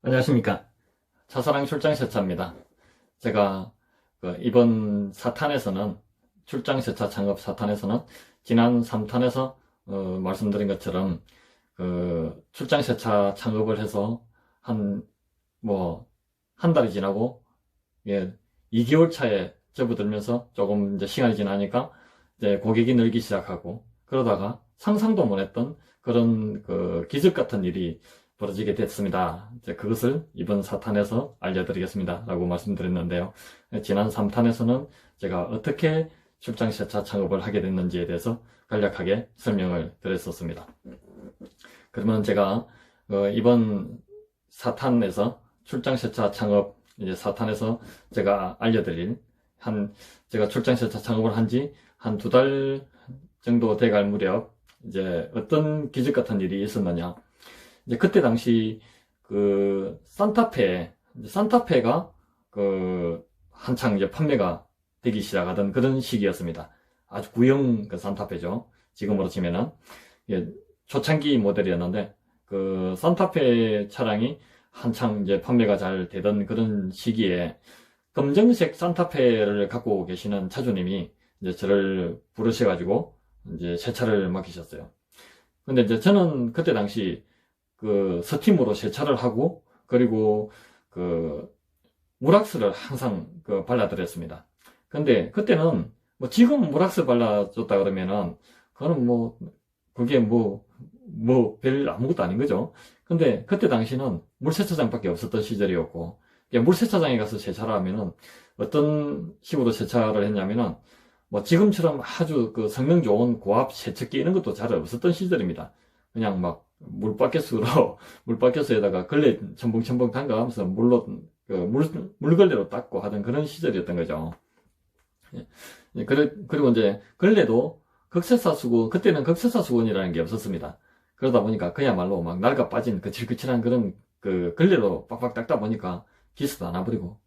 안녕하십니까. 차사랑 출장세차입니다. 제가 이번 사탄에서는, 출장세차 창업 사탄에서는 지난 3탄에서 말씀드린 것처럼 출장세차 창업을 해서 한 달이 지나고, 예, 2개월 차에 접어들면서 조금 이제 시간이 지나니까 이제 고객이 늘기 시작하고, 그러다가 상상도 못했던 그런 기적 같은 일이 벌어지게 됐습니다. 이제 그것을 이번 4탄에서 알려드리겠습니다 라고 말씀드렸는데요. 지난 3탄에서는 제가 어떻게 출장세차 창업을 하게 됐는지에 대해서 간략하게 설명을 드렸었습니다. 그러면 제가 이번 4탄에서 출장세차 창업 이제 4탄에서 제가 알려드릴 제가 출장세차 창업을 한 지 한 2달 정도 돼갈 무렵 이제 어떤 기적 같은 일이 있었느냐. 이제 그때 당시 산타페가 한창 이제 판매가 되기 시작하던 그런 시기였습니다. 아주 구형 산타페죠. 지금으로 치면은 초창기 모델이었는데 산타페 차량이 한창 이제 판매가 잘 되던 그런 시기에 검정색 산타페를 갖고 계시는 차주님이 이제 저를 부르셔가지고 이제 세차를 맡기셨어요. 근데 이제 저는 그때 당시 스팀으로 세차를 하고, 그리고 물왁스를 항상 발라드렸습니다. 근데 그때는 지금 물왁스 발라줬다 그러면은 그거는 그게 별 아무것도 아닌 거죠. 근데 그때 당시는 물세차장밖에 없었던 시절이었고, 물세차장에 가서 세차를 하면은 어떤 식으로 세차를 했냐면은 지금처럼 아주 성능 좋은 고압 세척기 이런 것도 잘 없었던 시절입니다. 그냥 물바켓에다가 걸레 첨벙첨벙 담가가면서 물걸레로 닦고 하던 그런 시절이었던 거죠. 그리고 이제 걸레도 그때는 극세사 수건이라는 게 없었습니다. 그러다 보니까 그야말로 낡아 빠진 거칠거칠한 그런 걸레로 빡빡 닦다 보니까 기스도 안 나버리고,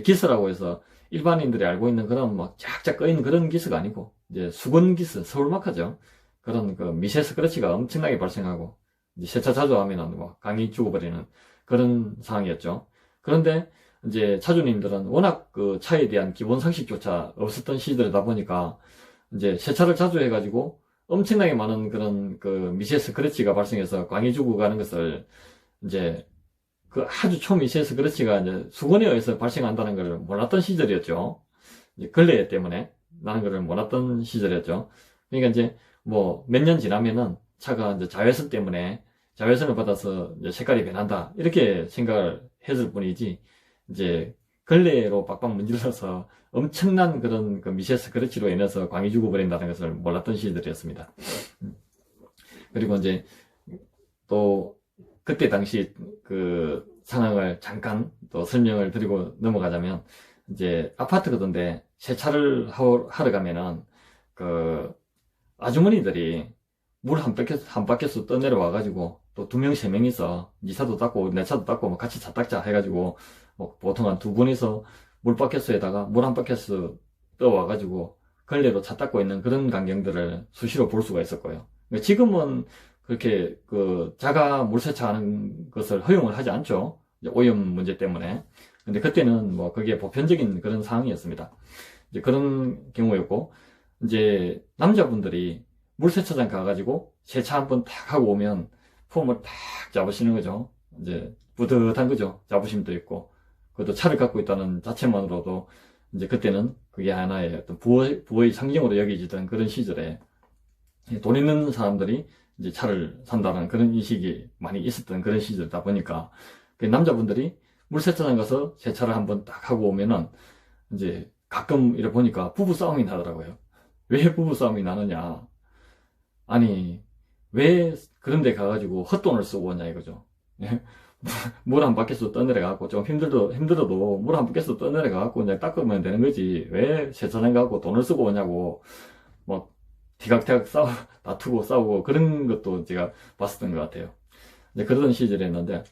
기스라고 해서 일반인들이 알고 있는 그런 쫙쫙 꺼있는 그런 기스가 아니고, 이제 수건 기스, 서울마카죠. 그런 미세 스크래치가 엄청나게 발생하고, 세차 자주 하면은 강의 죽어버리는 그런 상황이었죠. 그런데 이제 차주님들은 워낙 차에 대한 기본 상식조차 없었던 시절이다 보니까 이제 세차를 자주 해가지고 엄청나게 많은 그런 미세 스크래치가 발생해서 광이 죽어가는 것을 이제 아주 초미세 스크래치가 이제 수건에 의해서 발생한다는 걸 몰랐던 시절이었죠. 이제 걸레 때문에 나는 걸 몰랐던 시절이었죠. 그러니까 이제 몇 년 지나면은 차가 이제 자외선을 받아서 이제 색깔이 변한다, 이렇게 생각을 했을 뿐이지, 이제 걸레로 빡빡 문질러서 엄청난 그런 미세 스크래치로 인해서 광이 죽어버린다는 것을 몰랐던 시절이었습니다. 그리고 이제 또 그때 당시 상황을 잠깐 또 설명을 드리고 넘어가자면, 이제 아파트 같은데 세차를 하러 가면은 아주머니들이 물 한 바퀴씩 떠내려와가지고 또 2명, 3명이서 니 차도 닦고 내 차도 닦고 같이 차 닦자 해가지고 보통 한 2분이서 물바켓에다가 물 한 바퀴씩 떠와가지고 걸레로 차 닦고 있는 그런 광경들을 수시로 볼 수가 있었고요. 지금은 그렇게 자가 물세차하는 것을 허용을 하지 않죠. 오염 문제 때문에. 근데 그때는 그게 보편적인 그런 상황이었습니다. 이제 그런 경우였고, 이제 남자분들이 물세차장 가가지고 세차 한번 탁 하고 오면 폼을 탁 잡으시는 거죠. 이제 뿌듯한 거죠. 자부심도 있고, 그것도 차를 갖고 있다는 자체만으로도 이제 그때는 그게 하나의 어떤 부의 상징으로 여겨지던 그런 시절에 돈 있는 사람들이 이제 차를 산다는 그런 인식이 많이 있었던 그런 시절이다 보니까 남자분들이 물세차장 가서 세차를 한번 딱 하고 오면은 이제 가끔 이래 보니까 부부 싸움이 나더라고요. 왜 부부 싸움이 나느냐? 아니, 왜 그런 데 가가지고 헛돈을 쓰고 오냐 이거죠. 물 한 바퀴씩 떠내려가고 좀 힘들어도 물 한 바퀴씩 떠내려가고 그냥 닦으면 되는 거지. 왜 세차장 가고 돈을 쓰고 오냐고 티각티각 다투고 싸우고 그런 것도 제가 봤었던 것 같아요. 이제 그러던 시절이었는데,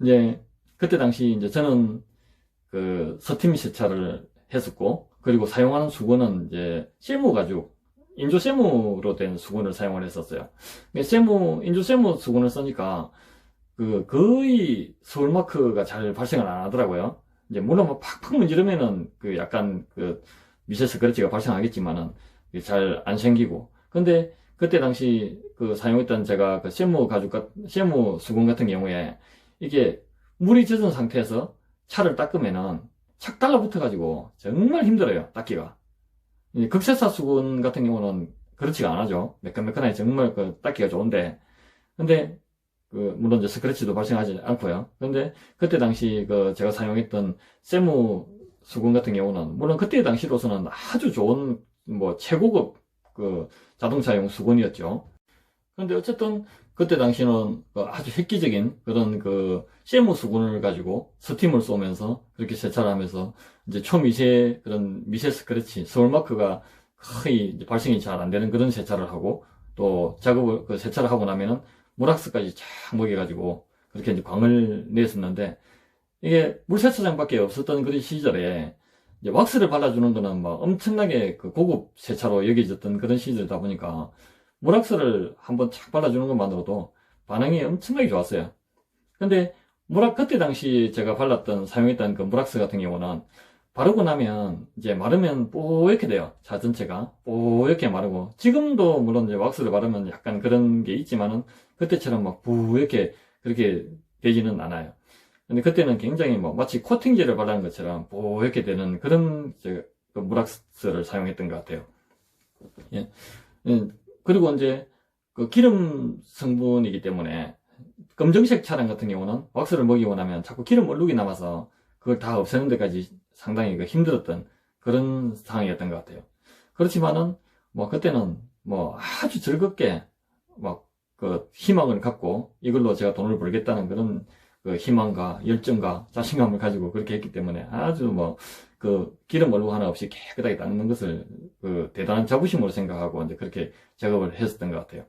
이제 그때 당시 이제 저는 스팀 세차를 했었고, 그리고 사용하는 수건은 이제 세무 가죽, 인조 세무로 된 수건을 사용을 했었어요. 인조 세무 수건을 쓰니까 거의 서울마크가 잘 발생을 안 하더라고요. 이제 물론 뭐 팍팍 문지르면은 약간 미세 스크래치가 발생하겠지만은 잘 안 생기고. 근데 그때 당시 사용했던 제가 세무 수건 같은 경우에 이게 물이 젖은 상태에서 차를 닦으면은 착 달라붙어가지고 정말 힘들어요, 닦기가. 이 극세사 수건 같은 경우는 그렇지가 않아죠. 매끈매끈하게 정말 닦기가 좋은데. 근데 물론 이제 스크래치도 발생하지 않고요. 근데 그때 당시 제가 사용했던 세무 수건 같은 경우는 물론 그때 당시로서는 아주 좋은 뭐 최고급 자동차용 수건이었죠. 근데 어쨌든 그때 당시는 아주 획기적인 그런 세무 수건을 가지고 스팀을 쏘면서 그렇게 세차를 하면서 이제 초미세 그런 미세 스크래치, 서울마크가 거의 이제 발생이 잘 안 되는 그런 세차를 하고 또 세차를 하고 나면은 물왁스까지 쫙 먹여가지고 그렇게 이제 광을 냈었는데 이게 물세차장밖에 없었던 그런 시절에 이제 왁스를 발라주는 거는 막 엄청나게 고급 세차로 여겨졌던 그런 시절이다 보니까 물왁스를 한번 착 발라주는 것만으로도 반응이 엄청나게 좋았어요. 근데 그때 당시 제가 사용했던 그 물왁스 같은 경우는 바르고 나면 이제 마르면 뽀얗게 돼요. 차 전체가 뽀얗게 마르고 지금도 물론 이제 왁스를 바르면 약간 그런 게 있지만은 그때처럼 막 뿌옇게 그렇게 되지는 않아요. 근데 그때는 굉장히 뭐 마치 코팅제를 바르는 것처럼 뽀얗게 되는 그런 물왁스를 사용했던 것 같아요. 예. 그리고 이제 기름 성분이기 때문에 검정색 차량 같은 경우는 왁스를 먹이고 나면 자꾸 기름 얼룩이 남아서 그걸 다 없애는 데까지 상당히 힘들었던 그런 상황이었던 것 같아요. 그렇지만은 뭐 그때는 뭐 아주 즐겁게 막 희망을 갖고 이걸로 제가 돈을 벌겠다는 그런 희망과 열정과 자신감을 가지고 그렇게 했기 때문에 아주 뭐 기름 얼룩 하나 없이 깨끗하게 닦는 것을 대단한 자부심으로 생각하고 이제 그렇게 작업을 했었던 것 같아요.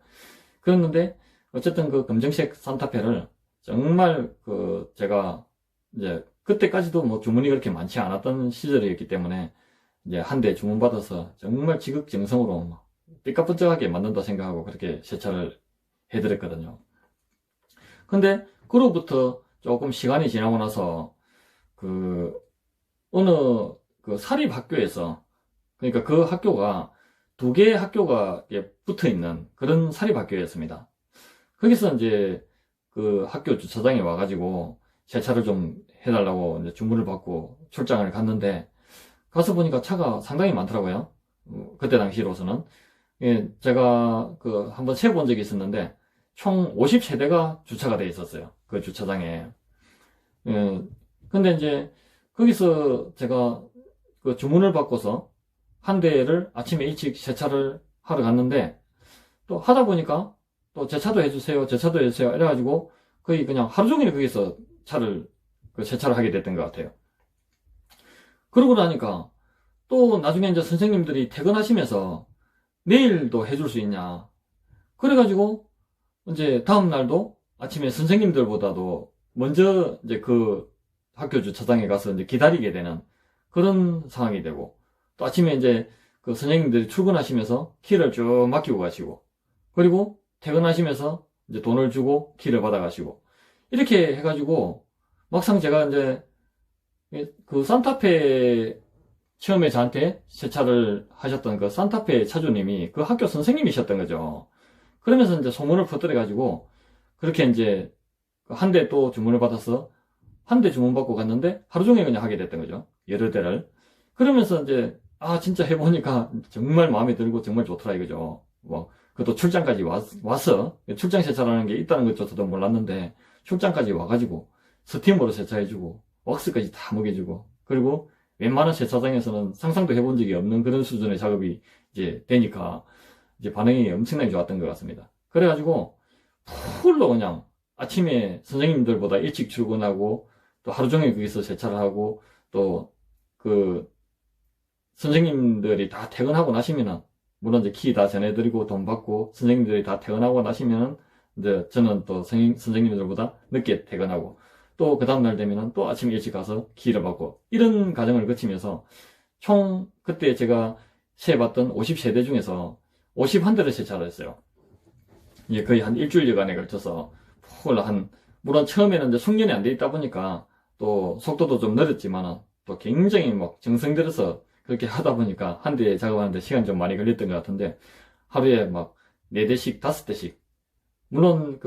그랬는데 어쨌든 검정색 산타페를 정말 제가 이제 그때까지도 뭐 주문이 그렇게 많지 않았던 시절이었기 때문에 이제 한 대 주문받아서 정말 지극정성으로 삐까뻔쩍하게 만든다 생각하고 그렇게 세차를 해드렸거든요. 근데 그로부터 조금 시간이 지나고 나서 어느 사립학교에서 그러니까 그 학교가 두 개의 학교가 붙어 있는 그런 사립학교였습니다. 거기서 이제 학교 주차장에 와가지고 세차를 좀 해달라고 이제 주문을 받고 출장을 갔는데 가서 보니까 차가 상당히 많더라고요. 그때 당시로서는. 예, 제가 한번 세본 적이 있었는데 총 50세대가 주차가 돼 있었어요. 그 주차장에. 예, 근데 이제 거기서 제가 주문을 받고서 한 대를 아침에 일찍 세차를 하러 갔는데 또 하다 보니까 또 제 차도 해주세요, 제 차도 해주세요 이래가지고 거의 그냥 하루 종일 거기서 세차를 하게 됐던 것 같아요. 그러고 나니까 또 나중에 이제 선생님들이 퇴근하시면서 내일도 해줄 수 있냐 그래가지고 이제 다음 날도 아침에 선생님들보다도 먼저 이제 학교 주차장에 가서 이제 기다리게 되는 그런 상황이 되고 또 아침에 이제 선생님들이 출근하시면서 키를 쭉 맡기고 가시고 그리고 퇴근하시면서 이제 돈을 주고 키를 받아 가시고 이렇게 해가지고 막상 제가 이제 산타페 처음에 저한테 세차를 하셨던 산타페 차주님이 학교 선생님이셨던 거죠. 그러면서 이제 소문을 퍼뜨려가지고 그렇게 이제 한 대 또 주문을 받아서 한 대 주문 받고 갔는데 하루 종일 그냥 하게 됐던 거죠. 여러 대를. 그러면서 이제 진짜 해보니까 정말 마음에 들고 정말 좋더라 이거죠. 뭐 그것도 출장까지 와서 출장 세차라는 게 있다는 것조차도 몰랐는데 출장까지 와가지고 스팀으로 세차해주고 왁스까지 다 먹여주고 그리고 웬만한 세차장에서는 상상도 해본 적이 없는 그런 수준의 작업이 이제 되니까 이제 반응이 엄청나게 좋았던 것 같습니다. 그래가지고 풀로 그냥 아침에 선생님들보다 일찍 출근하고 또 하루 종일 거기서 세차를 하고 또 선생님들이 다 퇴근하고 나시면은 물론 이제 키 다 전해드리고 돈 받고 선생님들이 다 퇴근하고 나시면은 이제 저는 또 선생님들보다 늦게 퇴근하고 또 그 다음날 되면은 또 아침 일찍 가서 키를 받고 이런 과정을 거치면서 총 그때 제가 세봤던 50세대 중에서 51대를 세차를 했어요. 이제 거의 한 일주일여간에 걸쳐서 풀 물론 처음에는 이제 숙련이 안 돼 있다 보니까 또 속도도 좀 느렸지만은 또 굉장히 막 정성 들여서 그렇게 하다 보니까 한 대 작업하는데 시간 좀 많이 걸렸던 것 같은데 하루에 막 4대씩 5대씩 물론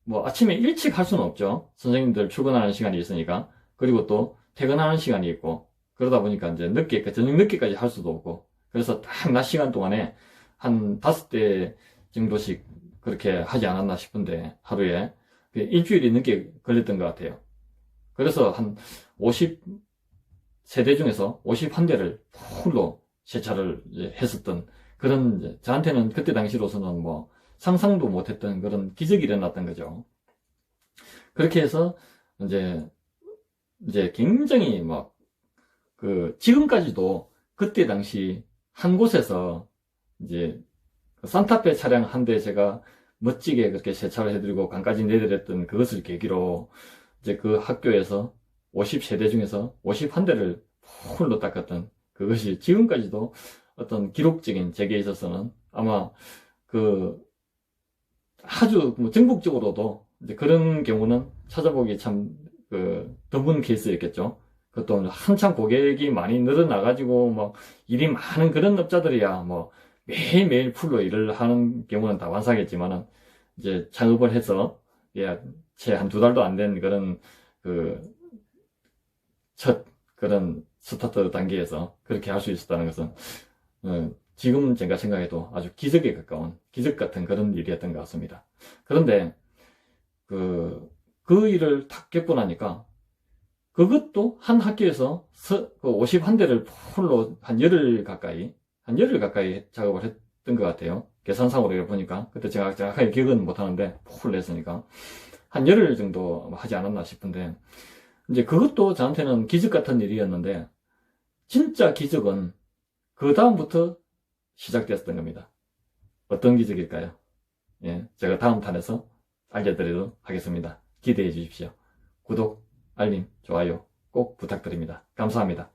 뭐 아침에 일찍 할 수는 없죠. 선생님들 출근하는 시간이 있으니까. 그리고 또 퇴근하는 시간이 있고 그러다 보니까 이제 저녁 늦게까지 할 수도 없고 그래서 딱 낮 시간 동안에 한 5대 정도씩 그렇게 하지 않았나 싶은데 하루에 일주일이 넘게 걸렸던 것 같아요. 그래서 한 50세대 중에서 51대를 풀로 세차를 이제 했었던 그런 저한테는 그때 당시로서는 뭐 상상도 못했던 그런 기적이 일어났던 거죠. 그렇게 해서 이제 굉장히 막 지금까지도 그때 당시 한 곳에서 이제 산타페 차량 한 대 제가 멋지게 그렇게 세차를 해드리고 강까지 내드렸던 그것을 계기로 이제 그 학교에서 50세대 중에서 51대를 풀로 닦았던 그것이 지금까지도 어떤 기록적인 제게 있어서는 아마 아주 뭐 전국적으로도 이제 그런 경우는 찾아보기 참 드문 케이스였겠죠. 그것도 한참 고객이 많이 늘어나가지고 막 일이 많은 그런 업자들이야 뭐 매일매일 풀로 일을 하는 경우는 다반사겠지만은 이제 창업을 해서 채 한 2달도 안 된 그런 첫 그런 스타트 단계에서 그렇게 할 수 있었다는 것은 지금 제가 생각해도 아주 기적에 가까운 기적 같은 그런 일이었던 것 같습니다. 그런데 그 일을 탁 겪고 나니까 그것도 한 학교에서 51대를 풀로 한 열흘 가까이 작업을 했던 것 같아요. 계산상으로 보니까 그때 제가 정확하게 기억은 못하는데 풀 냈으니까 한 열흘 정도 하지 않았나 싶은데 이제 그것도 저한테는 기적 같은 일이었는데 진짜 기적은 그 다음부터 시작됐었던 겁니다. 어떤 기적일까요? 예, 제가 다음 탄에서 알려드리도록 하겠습니다. 기대해 주십시오. 구독, 알림, 좋아요 꼭 부탁드립니다. 감사합니다.